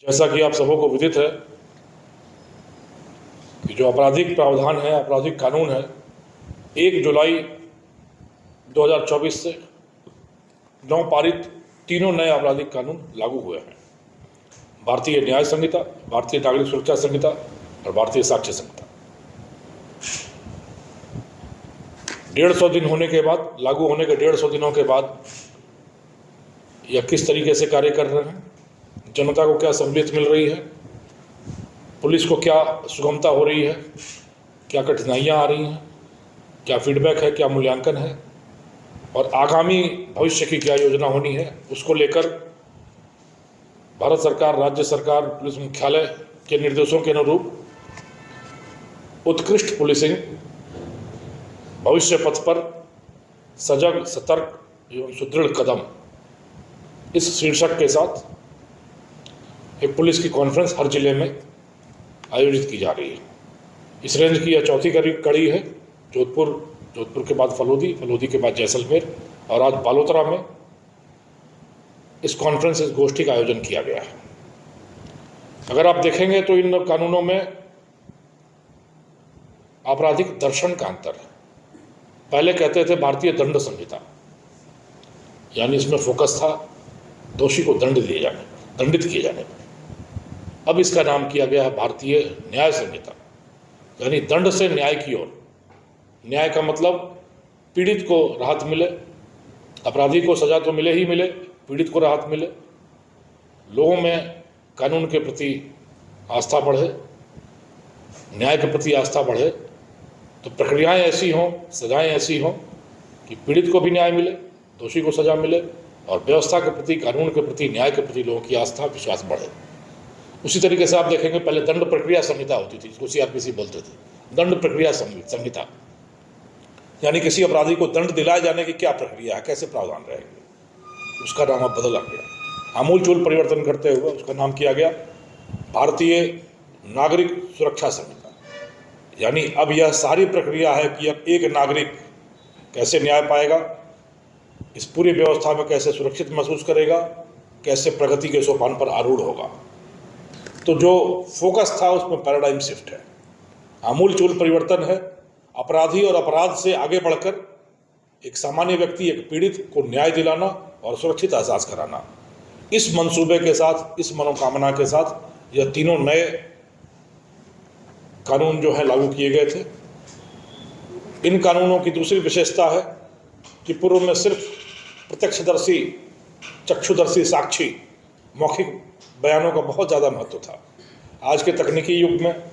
जैसा कि आप सबों को विदित है कि जो आपराधिक प्रावधान है, आपराधिक कानून है, 1 जुलाई 2024 से नवपारित तीनों नए आपराधिक कानून लागू हुए हैं। भारतीय न्याय संहिता, भारतीय नागरिक सुरक्षा संहिता और भारतीय साक्ष्य संहिता। 150 दिन होने के बाद, लागू होने के 150 दिनों के बाद यह किस तरीके से कार्य कर रहे हैं, जनता को क्या सहूलियत मिल रही है, पुलिस को क्या सुगमता हो रही है, क्या कठिनाइयाँ आ रही हैं, क्या फीडबैक है, क्या मूल्यांकन है और आगामी भविष्य की क्या योजना होनी है, उसको लेकर भारत सरकार, राज्य सरकार, पुलिस मुख्यालय के निर्देशों के अनुरूप उत्कृष्ट पुलिसिंग, भविष्य पथ पर सजग, सतर्क एवं सुदृढ़ कदम, इस शीर्षक के साथ एक पुलिस की कॉन्फ्रेंस हर जिले में आयोजित की जा रही है। इस रेंज की यह चौथी कड़ी है। जोधपुर के बाद फलोदी के बाद जैसलमेर और आज बालोतरा में इस कॉन्फ्रेंस, इस गोष्ठी का आयोजन किया गया है। अगर आप देखेंगे तो इन कानूनों में आपराधिक दर्शन का अंतर है। पहले कहते थे भारतीय दंड संहिता, यानी इसमें फोकस था दोषी को दंडित किए जाने पर। अब इसका नाम किया गया है भारतीय न्याय संहिता, यानी दंड से न्याय की ओर। न्याय का मतलब पीड़ित को राहत मिले, अपराधी को सजा तो मिले ही मिले, पीड़ित को राहत मिले, लोगों में कानून के प्रति आस्था बढ़े, न्याय के प्रति आस्था बढ़े, तो प्रक्रियाएं ऐसी हों, सजाएं ऐसी हों कि पीड़ित को भी न्याय मिले, दोषी को सजा मिले और व्यवस्था के प्रति, कानून के प्रति, न्याय के प्रति लोगों की आस्था, विश्वास बढ़े। उसी तरीके से आप देखेंगे पहले दंड प्रक्रिया संहिता होती थी, जिसको सीआरपीसी बोलते थे। दंड प्रक्रिया संहिता यानी किसी अपराधी को दंड दिलाए जाने की क्या प्रक्रिया है, कैसे प्रावधान रहेंगे, उसका नाम अब बदला गया। आमूलचूल परिवर्तन करते हुए उसका नाम किया गया भारतीय नागरिक सुरक्षा संहिता। यानी अब यह सारी प्रक्रिया है कि अब एक नागरिक कैसे न्याय पाएगा, इस पूरी व्यवस्था में कैसे सुरक्षित महसूस करेगा, कैसे प्रगति के सोपान पर आरूढ़ होगा। तो जो फोकस था उसमें पैराडाइम शिफ्ट है, आमूलचूल परिवर्तन है। अपराधी और अपराध से आगे बढ़कर एक सामान्य व्यक्ति, एक पीड़ित को न्याय दिलाना और सुरक्षित एहसास कराना, इस मंसूबे के साथ, इस मनोकामना के साथ यह तीनों नए कानून जो है लागू किए गए थे। इन कानूनों की दूसरी विशेषता है कि पूर्व में सिर्फ प्रत्यक्षदर्शी, चक्षुदर्शी साक्षी, मौखिक बयानों का बहुत ज़्यादा महत्व था। आज के तकनीकी युग में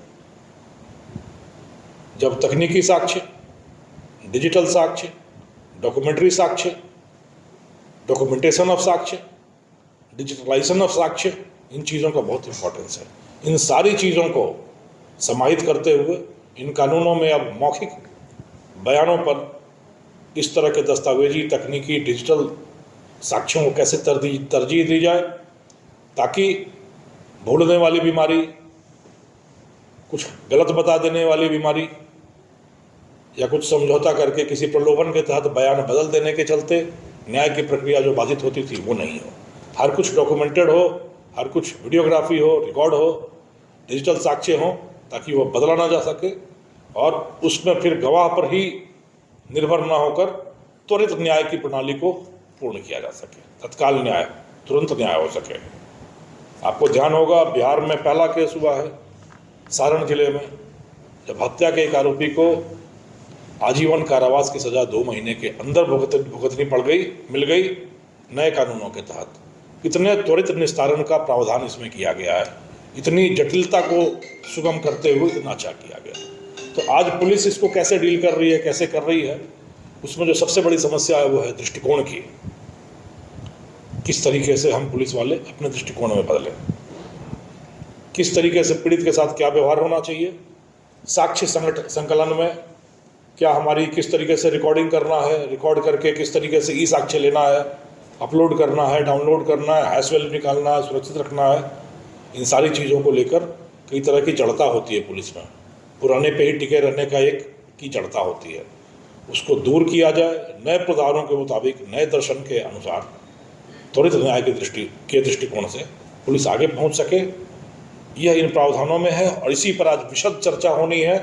जब तकनीकी साक्ष्य, डिजिटल साक्ष्य, डॉक्यूमेंट्री साक्ष्य, डॉक्यूमेंटेशन ऑफ साक्ष्य, डिजिटलाइजेशन ऑफ साक्ष्य, इन चीज़ों का बहुत इंपॉर्टेंस है। इन सारी चीज़ों को समाहित करते हुए इन कानूनों में अब मौखिक बयानों पर इस तरह के दस्तावेजी, तकनीकी, डिजिटल साक्ष्यों को कैसे तरजीह दी जाए ताकि भूलने वाली बीमारी, कुछ गलत बता देने वाली बीमारी या कुछ समझौता करके किसी प्रलोभन के तहत बयान बदल देने के चलते न्याय की प्रक्रिया जो बाधित होती थी वो नहीं हो। हर कुछ डॉक्यूमेंटेड हो, हर कुछ वीडियोग्राफी हो, रिकॉर्ड हो, डिजिटल साक्ष्य हो, ताकि वो बदला ना जा सके और उसमें फिर गवाह पर ही निर्भर ना होकर त्वरित न्याय की प्रणाली को पूर्ण किया जा सके, तत्काल न्याय, तुरंत न्याय हो सके। आपको ध्यान होगा बिहार में पहला केस हुआ है सारण जिले में, जब हत्या के एक आरोपी को आजीवन कारावास की सजा 2 महीने के अंदर भुगतनी मिल गई नए कानूनों के तहत। इतने त्वरित निस्तारण का प्रावधान इसमें किया गया है, इतनी जटिलता को सुगम करते हुए इतना अच्छा किया गया। तो आज पुलिस इसको कैसे डील कर रही है, कैसे कर रही है, उसमें जो सबसे बड़ी समस्या है वो है दृष्टिकोण की। किस तरीके से हम पुलिस वाले अपने दृष्टिकोण में बदलें, किस तरीके से पीड़ित के साथ क्या व्यवहार होना चाहिए, साक्ष्य संकलन में क्या हमारी किस तरीके से रिकॉर्डिंग करना है, रिकॉर्ड करके किस तरीके से ई साक्ष्य लेना है, अपलोड करना है, डाउनलोड करना है, हैश वैल्यू निकालना है, सुरक्षित रखना है। इन सारी चीज़ों को लेकर कई तरह की जड़ता होती है पुलिस में, पुराने पे ही टिके रहने का एक की जड़ता होती है, उसको दूर किया जाए। नए प्रावधानों के मुताबिक, नए दर्शन के अनुसार त्वरित न्याय के दृष्टिकोण से पुलिस आगे पहुंच सके, यह इन प्रावधानों में है। और इसी पर आज विशद चर्चा होनी है,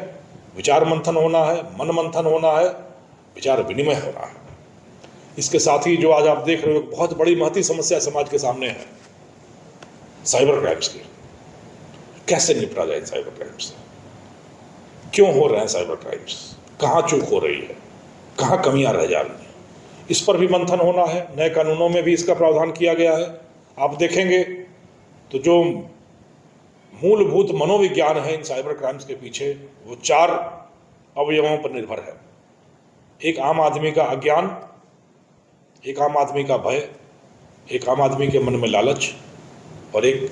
विचार मंथन होना है, मन मंथन होना है, विचार विनिमय होना है। इसके साथ ही जो आज आप देख रहे हो बहुत बड़ी महती समस्या समाज के सामने है, साइबर क्राइम्स की। कैसे निपटा जाए साइबर क्राइम से, क्यों हो रहे हैं साइबर क्राइम्स, कहाँ चूक हो रही है, कहाँ कमियां रह जा रही हैं, इस पर भी मंथन होना है। नए कानूनों में भी इसका प्रावधान किया गया है। आप देखेंगे तो जो मूलभूत मनोविज्ञान है इन साइबर क्राइम्स के पीछे, वो 4 अवयवों पर निर्भर है। एक आम आदमी का अज्ञान, एक आम आदमी का भय, एक आम आदमी के मन में लालच और एक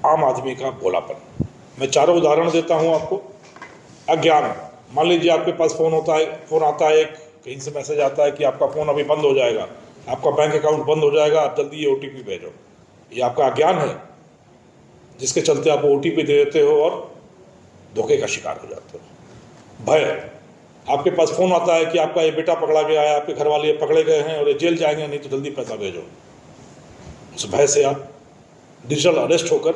आम आदमी का भोलापन। मैं चारों उदाहरण देता हूं आपको। अज्ञान, मान लीजिए आपके पास फोन आता है, एक कहीं से मैसेज आता है कि आपका फ़ोन अभी बंद हो जाएगा, आपका बैंक अकाउंट बंद हो जाएगा, आप जल्दी ये OTP भेजो। ये आपका अज्ञान है, जिसके चलते आप OTP दे देते हो और धोखे का शिकार हो जाते हो। भय, आपके पास फ़ोन आता है कि आपका ये बेटा पकड़ा गया है, आपके घर वाले पकड़े गए हैं और ये जेल जाएंगे, नहीं तो जल्दी पैसा भेजो। उस भय से आप डिजिटल अरेस्ट होकर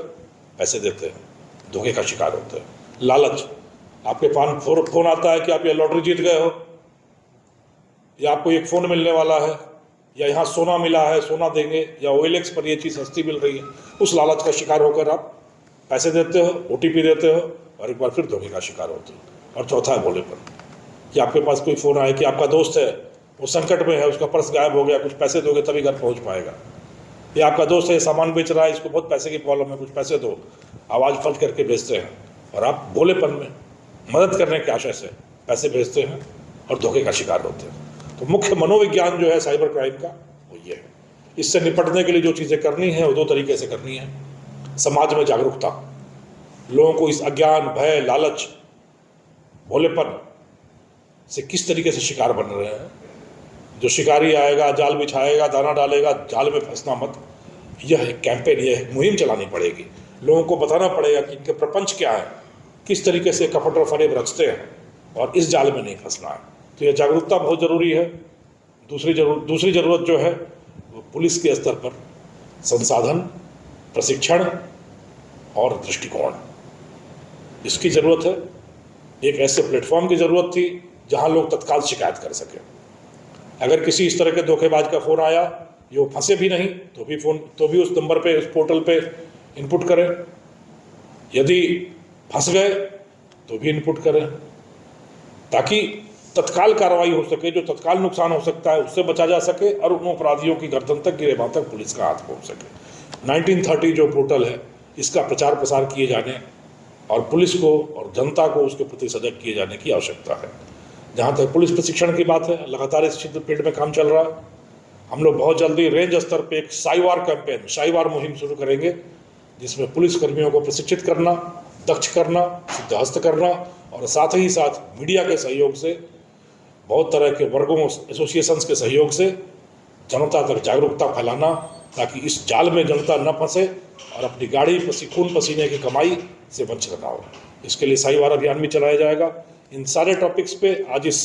पैसे देते हैं, धोखे का शिकार होते हैं। लालच, आपके पास फोन आता है कि आप ये लॉटरी जीत गए हो, या आपको एक फ़ोन मिलने वाला है, या यहाँ सोना मिला है, सोना देंगे, या OLX पर ये चीज़ सस्ती मिल रही है। उस लालच का शिकार होकर आप पैसे देते हो, OTP देते हो और एक बार फिर धोखे का शिकार होते हो। और चौथा है भोलेपन, कि आपके पास कोई फ़ोन आए कि आपका दोस्त है, वो संकट में है, उसका पर्स गायब हो गया, कुछ पैसे दोगे तभी घर पहुँच पाएगा। या आपका दोस्त है, सामान बेच रहा है, इसको बहुत पैसे की प्रॉब्लम है, कुछ पैसे दो, आवाज़ फर्ज करके भेजते हैं और आप भोलेपन में मदद करने के आशय से पैसे भेजते हैं और धोखे का शिकार होते हैं। तो मुख्य मनोविज्ञान जो है साइबर क्राइम का वो ये है। इससे निपटने के लिए जो चीज़ें करनी है वो 2 तरीके से करनी है। समाज में जागरूकता, लोगों को इस अज्ञान, भय, लालच, भोलेपन से किस तरीके से शिकार बन रहे हैं। जो शिकारी आएगा, जाल बिछाएगा, दाना डालेगा, जाल में फंसना मत। यह एक कैंपेन, यह एक मुहिम चलानी पड़ेगी। लोगों को बताना पड़ेगा कि इनके प्रपंच क्या है, किस तरीके से कपट और फरेब रचते हैं और इस जाल में नहीं फंसना है। तो यह जागरूकता बहुत ज़रूरी है। दूसरी ज़रूरत जो है वो पुलिस के स्तर पर संसाधन, प्रशिक्षण और दृष्टिकोण, इसकी ज़रूरत है। एक ऐसे प्लेटफॉर्म की ज़रूरत थी जहां लोग तत्काल शिकायत कर सकें। अगर किसी इस तरह के धोखेबाज का फ़ोन आया, जो फंसे भी नहीं तो भी उस नंबर पे, उस पोर्टल पे इनपुट करें। यदि फंस गए तो भी इनपुट करें, ताकि तत्काल कार्रवाई हो सके। जो तत्काल नुकसान हो सकता है उससे बचा जा सके और उन अपराधियों की गर्दन तक, गिरेबान तक पुलिस का हाथ पहुंच सके। 1930 जो पोर्टल है, इसका प्रचार प्रसार किए जाने और पुलिस को और जनता को उसके प्रति सजग किए जाने की आवश्यकता है। जहाँ तक पुलिस प्रशिक्षण की बात है, लगातार इस फील्ड में काम चल रहा है। हम लोग बहुत जल्दी रेंज स्तर पे एक साइवार कैंपेन, साइवार मुहिम शुरू करेंगे, जिसमें पुलिस कर्मियों को प्रशिक्षित करना, दक्ष करना, सिद्धहस्त करना और साथ ही साथ मीडिया के सहयोग से, बहुत तरह के वर्गों, एसोसिएशंस के सहयोग से जनता तक जागरूकता फैलाना, ताकि इस जाल में जनता न फंसे और अपनी गाड़ी खून पसीने की कमाई से वंचित ना हो। इसके लिए साइवार अभियान भी चलाया जाएगा। इन सारे टॉपिक्स पे आज इस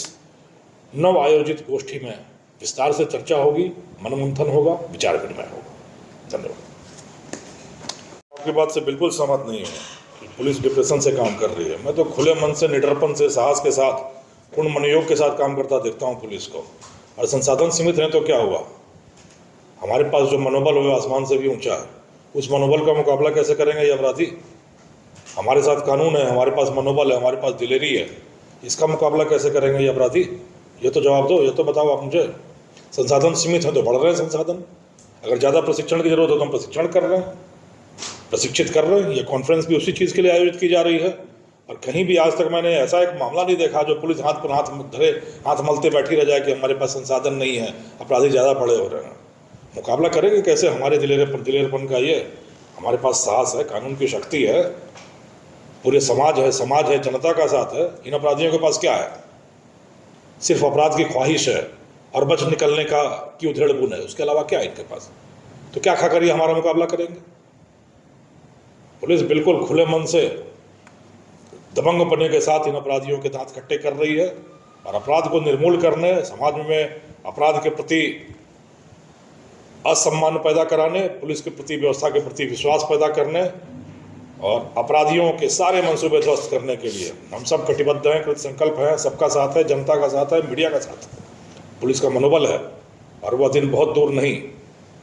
नव आयोजित गोष्ठी में विस्तार से चर्चा होगी, मनमंथन होगा, विचार विनिमय होगा। धन्यवाद। आपकी बात से बिल्कुल सहमत नहीं है कि पुलिस डिप्रेशन से काम कर रही है। मैं तो खुले मन से, निडरपन से, साहस के साथ, पूर्ण मनोयोग के साथ काम करता देखता हूँ पुलिस को। और संसाधन सीमित हैं तो क्या हुआ, हमारे पास जो मनोबल हो आसमान से भी ऊंचा है। उस मनोबल का मुकाबला कैसे करेंगे ये अपराधी? हमारे साथ कानून है, हमारे पास मनोबल है, हमारे पास दिलेरी है, इसका मुकाबला कैसे करेंगे ये अपराधी? ये तो जवाब दो, ये तो बताओ आप मुझे। संसाधन सीमित हैं तो बढ़ रहे हैं संसाधन। अगर ज़्यादा प्रशिक्षण की जरूरत हो तो हम प्रशिक्षण कर रहे हैं, प्रशिक्षित कर रहे हैं। ये कॉन्फ्रेंस भी उसी चीज़ के लिए आयोजित की जा रही है। और कहीं भी आज तक मैंने ऐसा एक मामला नहीं देखा जो पुलिस हाथ पर हाथ धरे, हाथ मलते बैठी रह जाए कि हमारे पास संसाधन नहीं है, अपराधी ज़्यादा बड़े हो रहे हैं। मुकाबला करेंगे कैसे? हमारे दिलेरपन का ये, हमारे पास साहस है, कानून की शक्ति है, पूरे समाज है, जनता का साथ है। इन अपराधियों के पास क्या है? सिर्फ अपराध की ख्वाहिश है और बच निकलने की उधेड़ बुन है, उसके अलावा क्या है इनके पास? तो क्या खाकर ये हमारा मुकाबला करेंगे? पुलिस बिल्कुल खुले मन से, दबंगपने के साथ इन अपराधियों के दांत खट्टे कर रही है और अपराध को निर्मूल करने, समाज में अपराध के प्रति असम्मान पैदा कराने, पुलिस के प्रति, व्यवस्था के प्रति विश्वास पैदा करने और अपराधियों के सारे मंसूबे ध्वस्त करने के लिए हम सब कटिबद्ध हैं, कृत संकल्प हैं। सबका साथ है, जनता का साथ है, मीडिया का साथ है, पुलिस का मनोबल है। और वह दिन बहुत दूर नहीं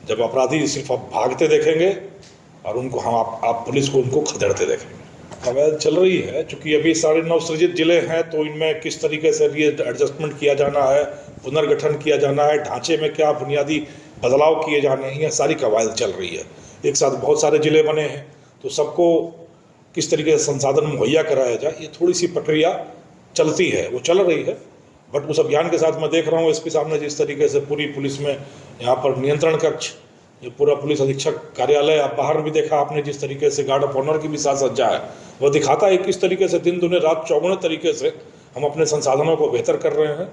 जब अपराधी सिर्फ अब भागते देखेंगे और उनको आप पुलिस को उनको खदेड़ते देखेंगे। अवैध चल रही है, चूँकि अभी 9.5 सृजित जिले हैं, तो इनमें किस तरीके से एडजस्टमेंट किया जाना है, पुनर्गठन किया जाना है, ढांचे में क्या बुनियादी बदलाव किए जाने हैं, यह सारी कवायद चल रही है। एक साथ बहुत सारे जिले बने हैं, तो सबको किस तरीके से संसाधन मुहैया कराया जाए, ये थोड़ी सी प्रक्रिया चलती है, वो चल रही है। बट उस अभियान के साथ मैं देख रहा हूँ एसपी साहब ने जिस तरीके से पूरी पुलिस में यहाँ पर नियंत्रण कक्ष, ये पूरा पुलिस अधीक्षक कार्यालय, आप बाहर भी देखा आपने जिस तरीके से गार्ड ऑफ ऑनर की भी साथ सज्जा है, वह दिखाता है किस तरीके से दिन दुने रात चौगुने तरीके से हम अपने संसाधनों को बेहतर कर रहे हैं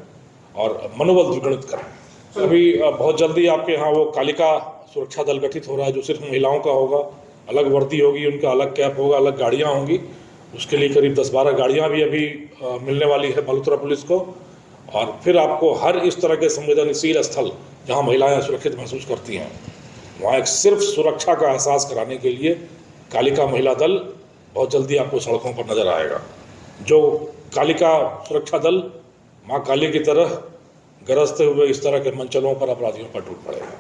और मनोबल द्विगुणित कर रहे हैं। अभी बहुत जल्दी आपके यहाँ वो कालिका सुरक्षा दल गठित हो रहा है, जो सिर्फ महिलाओं का होगा, अलग वर्दी होगी, उनका अलग कैप होगा, अलग गाड़ियाँ होंगी। उसके लिए करीब 10-12 गाड़ियाँ भी अभी मिलने वाली है बलुत्रा पुलिस को। और फिर आपको हर इस तरह के संवेदनशील स्थल जहाँ महिलाएं सुरक्षित महसूस करती हैं, वहाँ एक सिर्फ सुरक्षा का एहसास कराने के लिए कालिका महिला दल बहुत जल्दी आपको सड़कों पर नजर आएगा। जो कालिका सुरक्षा दल माँ काली की तरह गरजते हुए इस तरह के मंचलों पर अपराधियों पर टूट पड़ेगा।